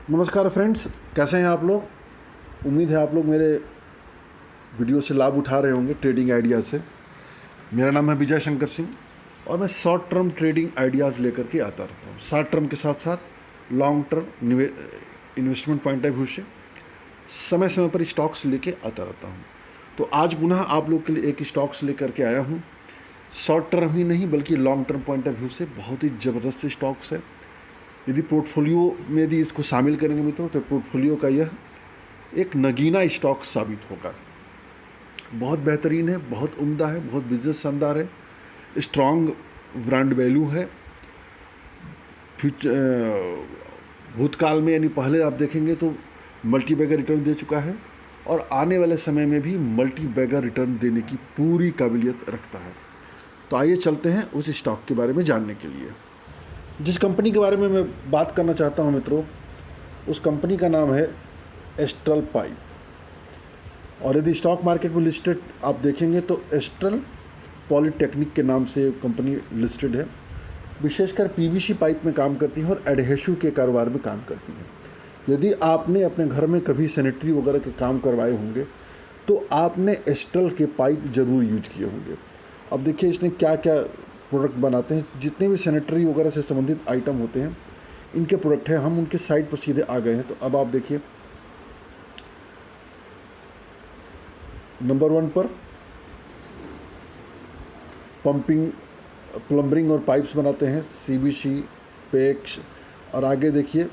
नमस्कार फ्रेंड्स, कैसे हैं आप लोग। उम्मीद है आप लोग मेरे वीडियो से लाभ उठा रहे होंगे ट्रेडिंग आइडियाज़ से। मेरा नाम है विजय शंकर सिंह और मैं शॉर्ट टर्म ट्रेडिंग आइडियाज़ लेकर के आता रहता हूँ। शॉर्ट टर्म के साथ साथ long term investment point of view से समय समय पर स्टॉक्स लेके आता रहता हूँ। तो आज पुनः आप लोग के लिए एक स्टॉक्स लेकर के आया हूँ। शॉर्ट टर्म ही नहीं बल्कि long term point of view से बहुत ही ज़बरदस्त स्टॉक्स है। यदि पोर्टफोलियो में यदि इसको शामिल करेंगे मित्रों तो पोर्टफोलियो का यह एक नगीना स्टॉक साबित होगा। बहुत बेहतरीन है, बहुत उम्दा है, बहुत बिजनेस शानदार है, स्ट्रॉन्ग ब्रांड वैल्यू है। भूतकाल में यानी पहले आप देखेंगे तो मल्टी बैगर रिटर्न दे चुका है और आने वाले समय में भी मल्टी बैगर रिटर्न देने की पूरी काबिलियत रखता है। तो आइए चलते हैं उस स्टॉक के बारे में जानने के लिए। जिस कंपनी के बारे में मैं बात करना चाहता हूं मित्रों, उस कंपनी का नाम है एस्ट्रल पाइप। और यदि स्टॉक मार्केट में लिस्टेड आप देखेंगे तो एस्ट्रल पॉलीटेक्निक के नाम से कंपनी लिस्टेड है। विशेषकर पीवीसी पाइप में काम करती है और एडहेसिव के कारोबार में काम करती है। यदि आपने अपने घर में कभी सैनिटरी वगैरह के काम करवाए होंगे तो आपने एस्ट्रल के पाइप ज़रूर यूज किए होंगे। अब देखिए इसने क्या क्या प्रोडक्ट बनाते हैं। जितने भी सैनिटरी वगैरह से संबंधित आइटम होते हैं इनके प्रोडक्ट हैं। हम उनके साइट पर सीधे आ गए हैं। तो अब आप देखिए नंबर 1 पर पंपिंग प्लम्बरिंग और पाइप्स बनाते हैं, सीबीसी, पेक्स। और आगे देखिए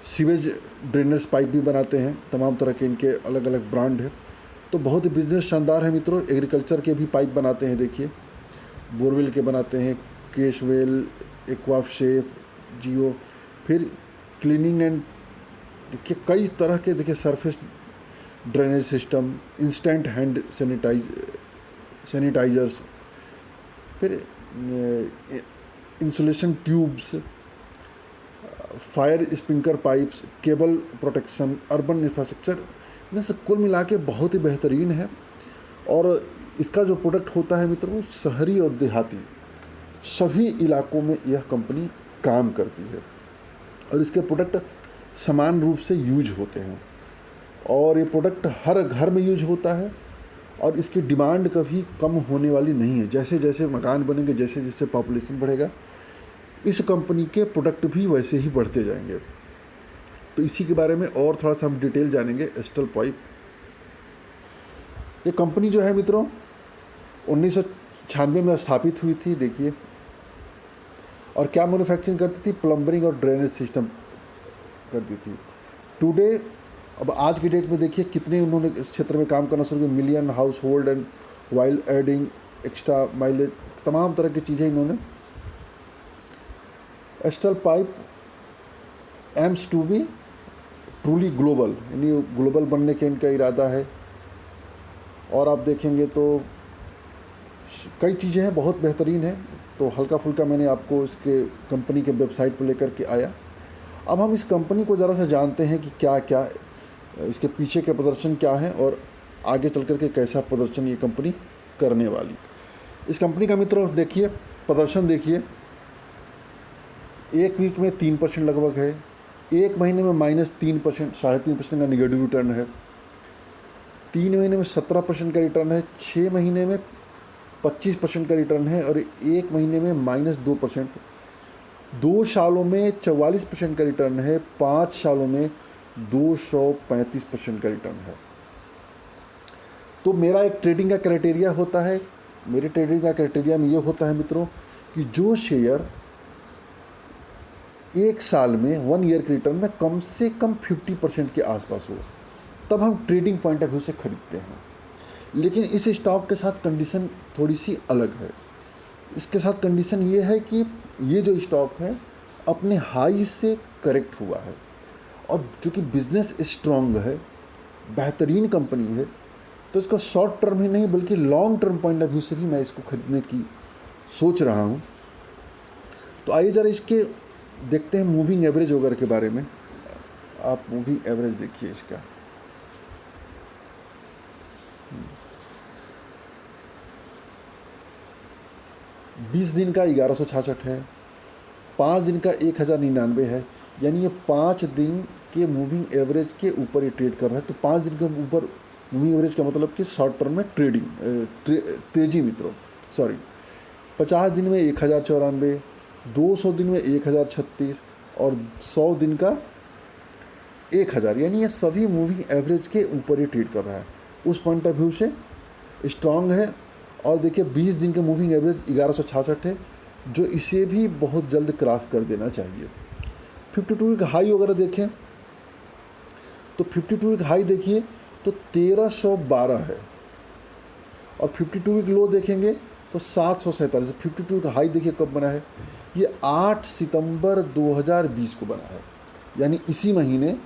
सीवेज ड्रेनेज पाइप भी बनाते हैं। तमाम तरह के इनके अलग अलग ब्रांड है। तो बहुत ही बिजनेस शानदार है मित्रों। एग्रीकल्चर के भी पाइप बनाते हैं, देखिए बोरवेल के बनाते हैं, केशवेल, एक्वाशेफ, जियो। फिर क्लीनिंग एंड देखिए कई तरह के, देखिए surface drainage system, instant hand sanitisers, फिर insulation tubes, fire sprinkler pipes, cable protection, urban infrastructure, में से कुल मिला के बहुत ही बेहतरीन है। और इसका जो प्रोडक्ट होता है मित्रों, शहरी और देहाती सभी इलाकों में यह कंपनी काम करती है और इसके प्रोडक्ट समान रूप से यूज होते हैं और ये प्रोडक्ट हर घर में यूज होता है और इसकी डिमांड कभी कम होने वाली नहीं है। जैसे जैसे मकान बनेंगे, जैसे जैसे पॉपुलेशन बढ़ेगा, इस कंपनी के प्रोडक्ट भी वैसे ही बढ़ते जाएंगे। तो इसी के बारे में और थोड़ा सा हम डिटेल जानेंगे। एस्ट्रल पाइप ये कंपनी जो है मित्रों 1996 में स्थापित हुई थी, देखिए। और क्या मैन्युफैक्चरिंग करती थी? प्लम्बरिंग और ड्रेनेज सिस्टम करती थी। टुडे, अब आज की डेट में देखिए कितने उन्होंने इस क्षेत्र में काम करना शुरू किया। Million household and while adding extra mileage, तमाम तरह की चीज़ें इन्होंने। Astral pipe aims to be truly global, यानी ग्लोबल बनने के इनका इरादा है। और आप देखेंगे तो कई चीज़ें हैं, बहुत बेहतरीन है। तो हल्का फुल्का मैंने आपको इसके कंपनी के वेबसाइट पर लेकर के आया। अब हम इस कंपनी को ज़रा सा जानते हैं कि क्या क्या इसके पीछे के प्रदर्शन क्या हैं और आगे चल कर के कैसा प्रदर्शन ये कंपनी करने वाली। इस कंपनी का मित्रों देखिए प्रदर्शन, देखिए एक वीक में 3% लगभग है, एक महीने में -3%, 3.5% का निगेटिव रिटर्न है, 3 महीने में 17% का रिटर्न है, 6 महीने में 25% का रिटर्न है और एक महीने में -2%, 2 सालों में 44% का रिटर्न है, 5 सालों में 235% का रिटर्न है। तो मेरा एक ट्रेडिंग का क्राइटेरिया होता है, मेरे ट्रेडिंग का क्राइटेरिया में ये होता है मित्रों कि जो शेयर एक साल में 1 ईयर के रिटर्न में कम से कम 50% के आसपास हो, तब हम ट्रेडिंग पॉइंट ऑफ व्यू से खरीदते हैं। लेकिन इस स्टॉक के साथ कंडीशन थोड़ी सी अलग है। इसके साथ कंडीशन ये है कि ये जो स्टॉक है अपने हाई से करेक्ट हुआ है और चूँकि बिजनेस स्ट्रॉन्ग है, बेहतरीन कंपनी है, तो इसका शॉर्ट टर्म ही नहीं बल्कि long term point of view से भी मैं इसको खरीदने की सोच रहा हूँ। तो आइए ज़रा इसके देखते हैं मूविंग एवरेज वगैरह के बारे में। आप मूविंग एवरेज देखिए इसका। 20 दिन का 1166 है, 5 दिन का 1099 है। यानी ये 5 दिन के मूविंग एवरेज के ऊपर ये ट्रेड कर रहा है। तो 5 दिन के ऊपर मूविंग एवरेज का मतलब कि शॉर्ट टर्म में ट्रेडिंग तेजी मित्रों, सॉरी, 50 दिन में 1094, 200 दिन में 1036 और 100 दिन का 1000, यानी ये सभी मूविंग एवरेज के ऊपर ही ट्रेड कर रहा है। उस पॉइंट ऑफ व्यू से स्ट्रांग है। और देखिए 20 दिन के मूविंग एवरेज 1166 है, जो इसे भी बहुत जल्द क्रॉस कर देना चाहिए। 52 वीक हाई वगैरह देखें तो 52 वीक हाई देखिए तो 1312 है, और 52 वीक लो देखेंगे तो 747। 52 वीक हाई देखिए कब बना है, ये 8 सितंबर 2020 को बना है, यानी इसी महीने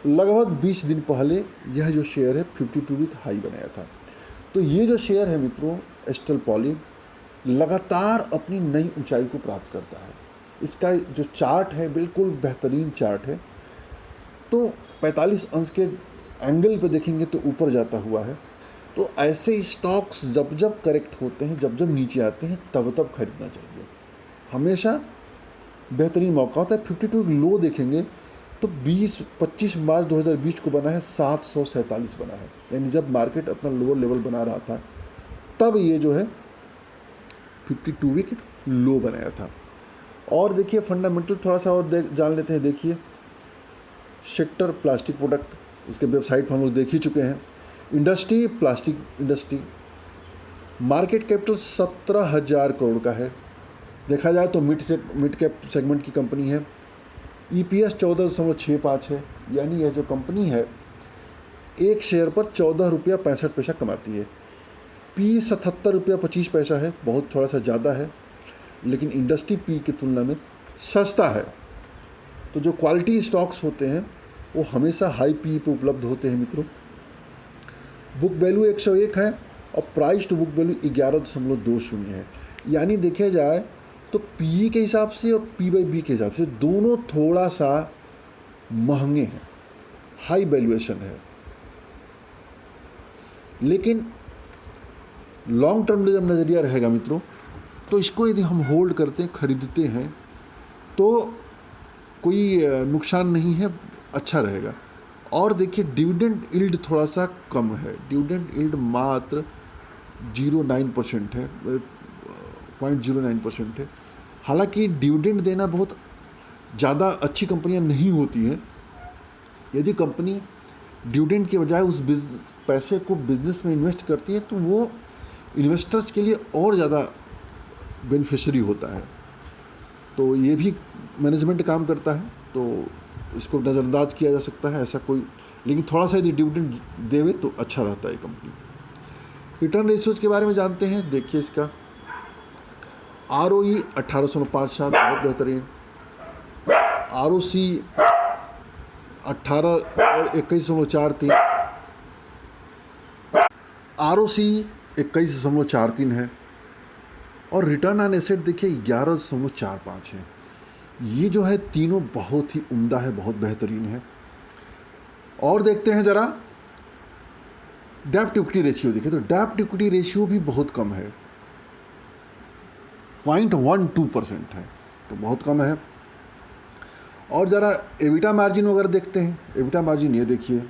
लगभग 20 दिन पहले यह जो शेयर है 52 वीक हाई बनाया था। तो ये जो शेयर है मित्रों एस्ट्रल पॉली लगातार अपनी नई ऊंचाई को प्राप्त करता है। इसका जो चार्ट है बिल्कुल बेहतरीन चार्ट है। तो 45 अंश के एंगल पे देखेंगे तो ऊपर जाता हुआ है। तो ऐसे स्टॉक्स जब जब करेक्ट होते हैं, जब जब नीचे आते हैं, तब तब खरीदना चाहिए, हमेशा बेहतरीन मौका होता है। 52 लो देखेंगे तो 25 मार्च 2020 को बना है, 747 बना है, यानी जब मार्केट अपना लोअर लेवल बना रहा था तब ये जो है 52 वीक लो बनाया था। और देखिए फंडामेंटल थोड़ा सा और जान लेते हैं। देखिए सेक्टर प्लास्टिक प्रोडक्ट, इसके वेबसाइट पर हम लोग देख ही चुके हैं। Industry plastic industry, market capital 17,000 crore का है। देखा जाए तो मिड कैप सेगमेंट की कंपनी है। EPS 14.65 है, यानी यह जो कंपनी है एक शेयर पर 14 रुपया 65 पैसा कमाती है। P 77 रुपया 25 पैसा है, बहुत थोड़ा सा ज़्यादा है, लेकिन इंडस्ट्री P की तुलना में सस्ता है। तो जो क्वालिटी स्टॉक्स होते हैं वो हमेशा हाई PE पे उपलब्ध होते हैं मित्रों। बुक वैल्यू 101 है और प्राइस टू बुक वैल्यू 11.20 है, यानी देखा जाए तो PE के हिसाब से और P/B के हिसाब से दोनों थोड़ा सा महंगे हैं, हाई वैल्यूएशन है। लेकिन लॉन्ग टर्म में जब नज़रिया रहेगा मित्रों, तो इसको यदि हम होल्ड करते हैं, खरीदते हैं, तो कोई नुकसान नहीं है, अच्छा रहेगा। और देखिए डिविडेंड यील्ड थोड़ा सा कम है, डिविडेंड यील्ड मात्र 0.9% है, 0.09% है। हालांकि डिविडेंड देना बहुत ज़्यादा अच्छी कंपनियां नहीं होती हैं। यदि कंपनी डिविडेंड के बजाय उस पैसे को बिजनेस में इन्वेस्ट करती है तो वो इन्वेस्टर्स के लिए और ज़्यादा बेनिफिशियरी होता है। तो ये भी मैनेजमेंट काम करता है, तो इसको नज़रअंदाज किया जा सकता है ऐसा कोई, लेकिन थोड़ा सा यदि डिविडेंड देवे तो अच्छा रहता है कंपनी। रिटर्न रेशियोज के बारे में जानते हैं। देखिए इसका ROE 18.57 बहुत बेहतरीन, ROC 18 और 21.43, ROC 21.43 है, और रिटर्न ऑन एसेट देखिए 11.45 है। ये जो है तीनों बहुत ही उम्दा है, बहुत बेहतरीन है। और देखते हैं ज़रा डेब्ट इक्विटी रेशियो। देखिए तो डेब्ट इक्विटी रेशियो भी बहुत कम है, 0.12% है, तो बहुत कम है। और ज़रा एबिटा मार्जिन वगैरह देखते हैं। एबिटा मार्जिन ये देखिए,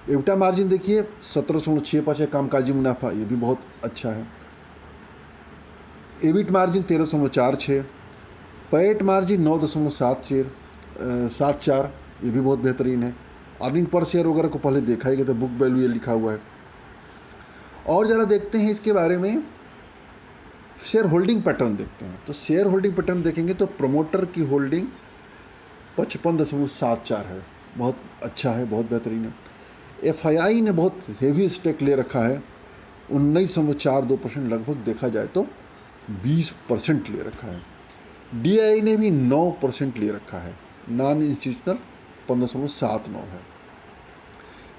एबिटा मार्जिन देखिए 17.65 है, कामकाजी मुनाफा ये भी बहुत अच्छा है। एबिट मार्जिन 13.46, पैट मार्जिन 9.74, ये भी बहुत बेहतरीन है। अर्निंग पर शेयर वगैरह को पहले देखा ही गया था, बुक वैल्यू ये लिखा हुआ है। और ज़रा देखते हैं इसके बारे में, शेयर होल्डिंग पैटर्न देखते हैं। तो शेयर होल्डिंग पैटर्न देखेंगे तो प्रमोटर की होल्डिंग 55.74 है, बहुत अच्छा है, बहुत बेहतरीन है। FII ने बहुत हेवी स्टेक ले रखा है, 19.42%, लगभग देखा जाए तो 20% ले रखा है। DII ने भी 9% ले रखा है, नॉन इंस्टीट्यूशनल 15.79 है।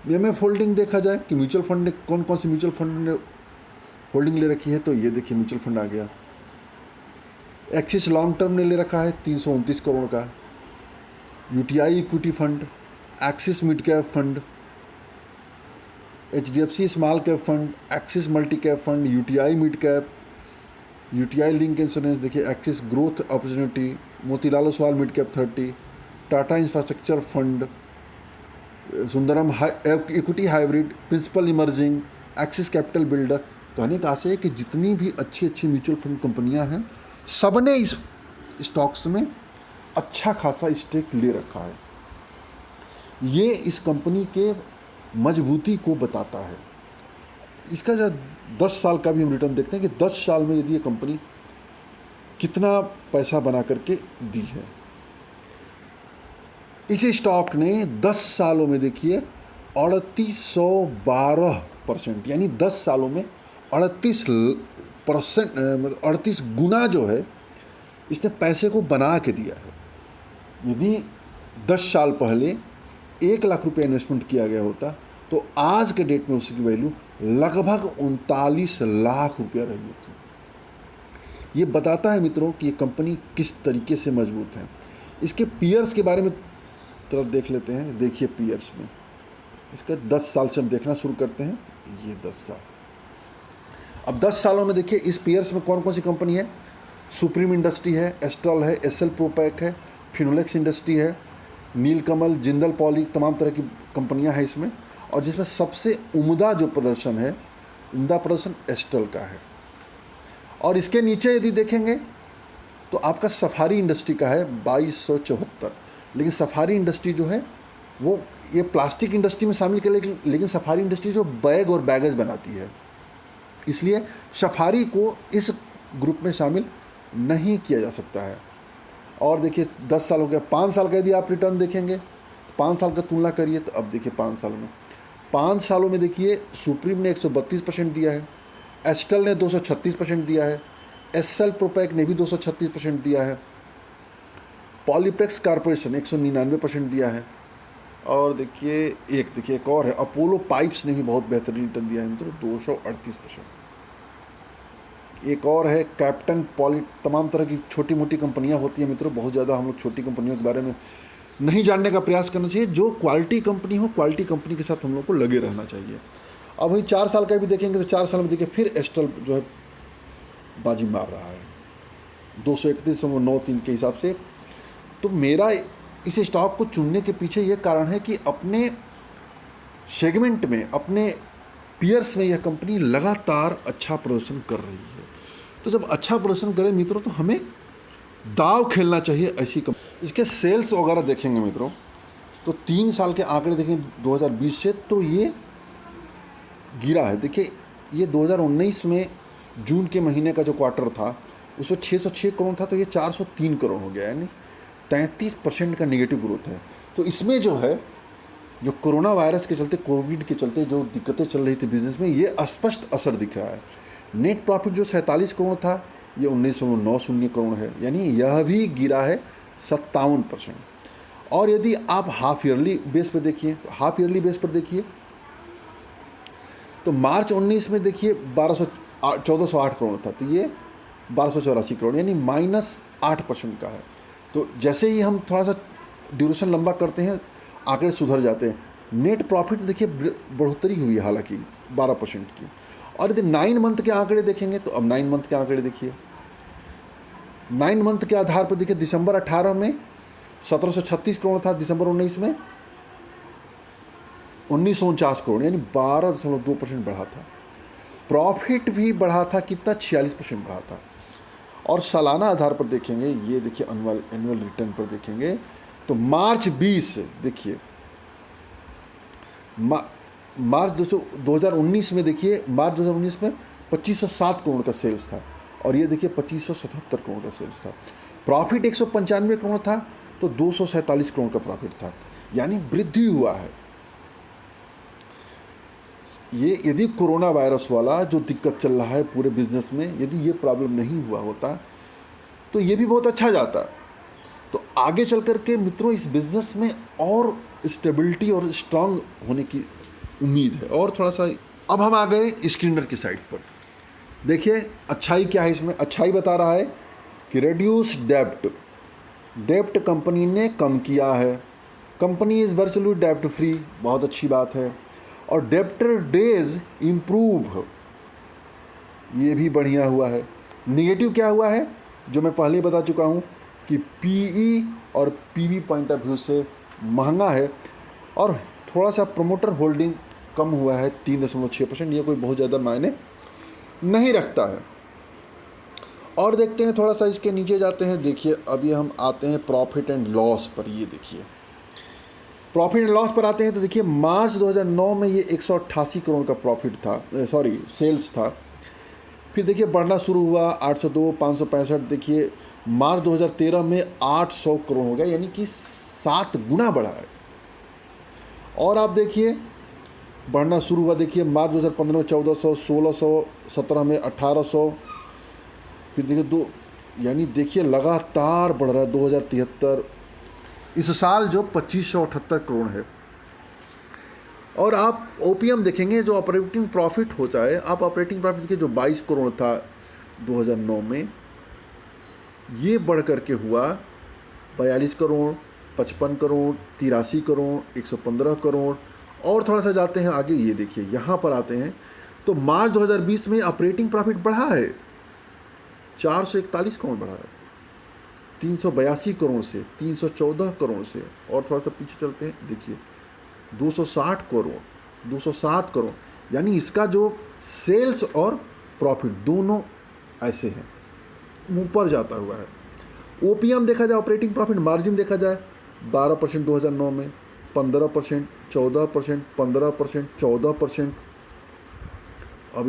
BMF होल्डिंग देखा जाए कि म्यूचुअल फंड ने कौन कौन सी म्यूचुअल फंड ने होल्डिंग ले रखी है, तो ये देखिए म्यूचुअल फंड आ गया। एक्सिस लॉन्ग टर्म ने ले रखा है 329 करोड़ का, UTI equity fund, Axis mid cap fund, HDFC small cap fund, Axis multi cap fund, UTI mid cap, UTI link insurance, देखिए Axis growth opportunity, Motilal Oswal mid cap 30, Tata infrastructure fund, Sundaram equity hybrid, Principal emerging, Axis capital builder. कहने का आशय है कि जितनी भी अच्छी अच्छी म्यूचुअल फंड कंपनियां हैं, सबने इस स्टॉक्स में अच्छा खासा स्टेक ले रखा है। ये इस कंपनी के मजबूती को बताता है। इसका जो 10 साल का भी हम रिटर्न देखते हैं कि 10 साल में यदि ये कंपनी कितना पैसा बना करके दी है। इस स्टॉक ने 10 सालों में देखिए 3812%, यानी 10 सालों में 38 गुना जो है इसने पैसे को बना के दिया है। यदि 10 साल पहले 1 लाख रुपये इन्वेस्टमेंट किया गया होता तो आज के डेट में उसकी वैल्यू लगभग 39 लाख रुपया रही होती। ये बताता है मित्रों कि ये कंपनी किस तरीके से मजबूत है। इसके पीयर्स के बारे में तुरंत देख लेते हैं। देखिए पीयर्स में इसका 10 साल से हम देखना शुरू करते हैं। ये 10 साल, अब 10 सालों में देखिए इस पीयर्स में कौन कौन सी कंपनी है। सुप्रीम इंडस्ट्री है, एस्ट्रल है, एसएल प्रोपैक है, फिनोलेक्स इंडस्ट्री है, नीलकमल, जिंदल पॉली, तमाम तरह की कंपनियां हैं इसमें। और जिसमें सबसे उम्दा जो प्रदर्शन है, उम्दा प्रदर्शन एस्ट्रल का है। और इसके नीचे यदि देखेंगे तो आपका सफारी इंडस्ट्री का है 2274। लेकिन सफारी इंडस्ट्री जो है वो ये प्लास्टिक इंडस्ट्री में शामिल कर, लेकिन सफारी इंडस्ट्री जो बैग और बैगेज बनाती है, इसलिए सफारी को इस ग्रुप में शामिल नहीं किया जा सकता है। और देखिए 10 साल हो गया, 5 साल का यदि आप रिटर्न देखेंगे, 5 साल का तुलना करिए तो अब देखिए 5 सालों में देखिए सुप्रीम ने 132% दिया है, एस्ट्रल ने 236% दिया है, एसएल प्रोपैक ने भी 236% दिया है, पॉलीप्लेक्स कॉरपोरेशन 199% दिया है। और देखिए एक और है, अपोलो पाइप्स ने भी बहुत बेहतरीन रिटर्न दिया है मित्रों, 238%। एक और है कैप्टन पॉली। तमाम तरह की छोटी मोटी कंपनियां होती हैं मित्रों, बहुत ज़्यादा हम लोग छोटी कंपनियों के बारे में नहीं जानने का प्रयास करना चाहिए। जो क्वालिटी कंपनी हो, क्वालिटी कंपनी के साथ हम लोग को लगे रहना चाहिए। अब वही 4 साल का भी देखेंगे तो 4 साल में देखिए फिर एस्ट्रल जो है बाजी मार रहा है 231.93 के हिसाब से। तो मेरा इस स्टॉक को चुनने के पीछे ये कारण है कि अपने सेगमेंट में, अपने पीयर्स में यह कंपनी लगातार अच्छा प्रदर्शन कर रही है। तो जब अच्छा प्रदर्शन करे मित्रों तो हमें दाव खेलना चाहिए ऐसी कंपनी। इसके सेल्स वगैरह देखेंगे मित्रों तो 3 साल के आंकड़े देखें 2020 से तो ये गिरा है। देखिए ये 2019 में जून के महीने का जो क्वार्टर था उसमें 606 करोड़ था, तो ये 403 करोड़ हो गया, यानी 33% का नेगेटिव ग्रोथ है। तो इसमें जो है, जो कोरोना वायरस के चलते, कोविड के चलते जो दिक्कतें चल रही थी बिजनेस में, ये स्पष्ट असर दिख रहा है। नेट प्रॉफिट जो 47 करोड़ था ये 1990 करोड़ है, यानी यह भी गिरा है 57%। और यदि आप हाफ ईयरली बेस पर देखिए, हाफ ईयरली बेस पर देखिए तो मार्च 19 में देखिए 1408 करोड़ था, तो ये 1284 करोड़, यानी -8% का है। तो जैसे ही हम थोड़ा सा ड्यूरेशन लंबा करते हैं आंकड़े सुधर जाते हैं। नेट प्रॉफिट देखिए बढ़ोतरी हुई है हालांकि 12% की। और यदि 9 मंथ के आंकड़े देखेंगे तो अब 9 मंथ के आंकड़े देखिए, 9 मंथ के आधार पर देखिए दिसंबर 18 में 1736 करोड़ था, दिसंबर 19 में 1949 करोड़, यानी 12.2% बढ़ा था। प्रॉफिट भी बढ़ा था, कितना 46% बढ़ा था। और सालाना आधार पर देखेंगे, ये देखिए एनुअल रिटर्न पर देखेंगे तो मार्च 20 देखिए, मार्च 2019 में देखिए, मार्च 2019 में 2507 करोड़ का सेल्स था और ये देखिए 2577 करोड़ का सेल्स था। प्रॉफिट 195 करोड़ था तो 247 करोड़ का प्रॉफिट था, यानी वृद्धि हुआ है। ये यदि कोरोना वायरस वाला जो दिक्कत चल रहा है पूरे बिजनेस में, यदि ये प्रॉब्लम नहीं हुआ होता तो ये भी बहुत अच्छा जाता। तो आगे चल कर के मित्रों इस बिज़नेस में और स्टेबिलिटी और स्ट्रांग होने की उम्मीद है। और थोड़ा सा अब हम आ गए स्क्रीनर की साइड पर। देखिए अच्छाई क्या है इसमें, अच्छाई बता रहा है कि रेड्यूस डेप्ट कंपनी ने कम किया है, कंपनी इज़ वर्चुअली डेप्ट फ्री, बहुत अच्छी बात है। और डेप्टर डेज इम्प्रूव, ये भी बढ़िया हुआ है। निगेटिव क्या हुआ है, जो मैं पहले ही बता चुका हूँ कि पीई और पीबी पॉइंट ऑफ व्यू से महंगा है और थोड़ा सा प्रमोटर होल्डिंग कम हुआ है 3.6%, ये कोई बहुत ज़्यादा मायने नहीं रखता है। और देखते हैं थोड़ा सा इसके नीचे जाते हैं। देखिए अभी हम आते हैं प्रॉफिट एंड लॉस पर। ये देखिए प्रॉफिट एंड लॉस पर आते हैं तो देखिए मार्च 2009 में ये 188 करोड़ का प्रॉफिट था, सेल्स था। फिर देखिए बढ़ना शुरू हुआ 802, 565। देखिए मार्च 2013 में 800 करोड़ हो गया, यानी कि 7 गुना बढ़ा है। और आप देखिए बढ़ना शुरू हुआ, देखिए मार्च 2015 में 1400, 1600, 17 में 1800, फिर देखिए यानी देखिए लगातार बढ़ रहा है। 2073 इस साल जो 2578 करोड़ है। और आप ओपीएम देखेंगे जो ऑपरेटिंग प्रॉफिट होता है, आप ऑपरेटिंग प्रॉफिट देखिए जो 22 करोड़ था 2009 में, ये बढ़ करके हुआ 42 करोड़, 55 करोड़, 83 करोड़, 115 करोड़। और थोड़ा सा जाते हैं आगे, ये देखिए यहाँ पर आते हैं तो मार्च 2020 में ऑपरेटिंग प्रॉफिट बढ़ा है, 441 करोड़ बढ़ा है, 382 करोड़ से 314 करोड़ से। और थोड़ा सा पीछे चलते हैं, देखिए 260 करोड़, 207 करोड़, यानी इसका जो सेल्स और प्रॉफिट दोनों ऐसे हैं, ऊपर जाता हुआ है। ओपीएम देखा जाए, ऑपरेटिंग प्रॉफिट मार्जिन देखा जाए, 12% 2009 में, 15%, 14%, 15%, 14%। अब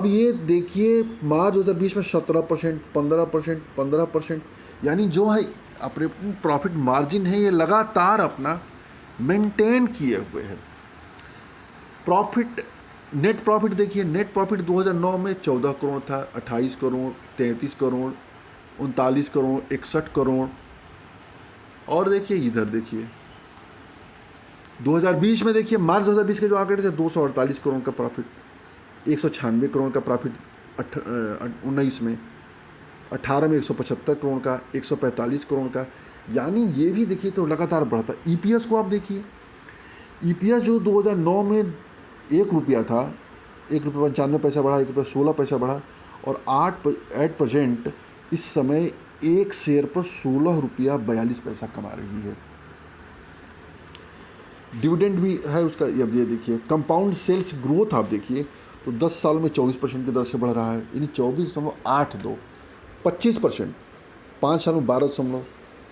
ये देखिए मार्च 2020 में 17%, 15%, 15%, यानी जो है ऑपरेटिंग प्रॉफिट मार्जिन है ये लगातार अपना मेंटेन किए हुए है। प्रॉफिट, नेट प्रॉफिट देखिए, नेट प्रॉफिट 2009 में 14 करोड़ था, 28 करोड़, 33 करोड़, 39 करोड़, 61 करोड़। और देखिए इधर देखिए 2020 में, देखिए मार्च 2020 के जो आंकड़े थे 248 करोड़ का प्रॉफिट, 196 करोड़ का प्रॉफिट 19 में, 18 में 175 करोड़ का, 145 करोड़ का, यानी ये भी देखिए तो लगातार बढ़ता। ईपीएस को आप देखिए, ईपीएस जो 2009 में 1 रुपया था, 1 रुपया 95 पैसा बढ़ा, 1 रुपया 16 पैसा बढ़ा, और 8% इस समय एक शेयर पर 16 रुपया 42 पैसा कमा रही है। डिविडेंड भी है उसका। अब ये देखिए कंपाउंड सेल्स ग्रोथ आप देखिए तो 10 साल में 24% की दर से बढ़ रहा है, यानी 24.82, 25%, 5 साल में 12,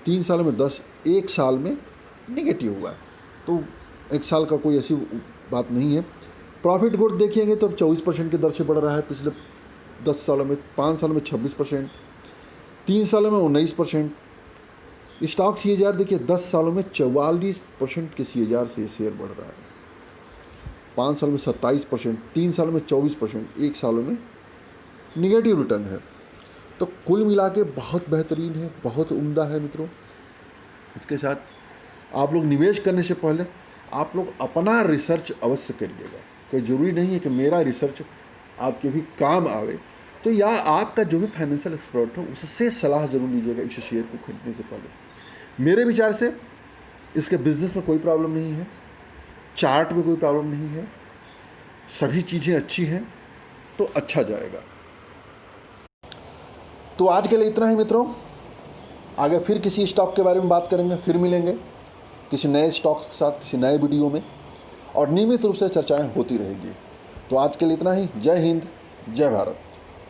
3 साल में 10, 1 साल में निगेटिव हुआ है। तो 1 साल का कोई ऐसी बात नहीं है। प्रॉफिट ग्रोथ देखिएंगे तो अब 24% की दर से बढ़ रहा है पिछले 10 सालों में, 5 सालों में 26%, 3 सालों में 19%। स्टॉक CAGR देखिए 10 सालों में 44% के CAGR से शेयर बढ़ रहा है, 5 साल में 27%, 3 सालों में 24%, 1 सालों में निगेटिव रिटर्न है। तो कुल मिला के बहुत बेहतरीन है, बहुत उम्दा है मित्रों। इसके साथ आप लोग निवेश करने से पहले आप लोग अपना रिसर्च अवश्य करिएगा। कोई ज़रूरी नहीं है कि मेरा रिसर्च आपके भी काम आवे, तो या आपका जो भी फाइनेंशियल एक्सपर्ट हो उससे सलाह ज़रूर लीजिएगा इस शेयर को खरीदने से पहले। मेरे विचार से इसके बिजनेस में कोई प्रॉब्लम नहीं है, चार्ट में कोई प्रॉब्लम नहीं है, सभी चीज़ें अच्छी हैं, तो अच्छा जाएगा। तो आज के लिए इतना ही मित्रों, आगे फिर किसी स्टॉक के बारे में बात करेंगे, फिर मिलेंगे किसी नए स्टॉक के साथ, किसी नए वीडियो में, और नियमित रूप से चर्चाएं होती रहेगी। तो आज के लिए इतना ही। जय हिंद, जय भारत।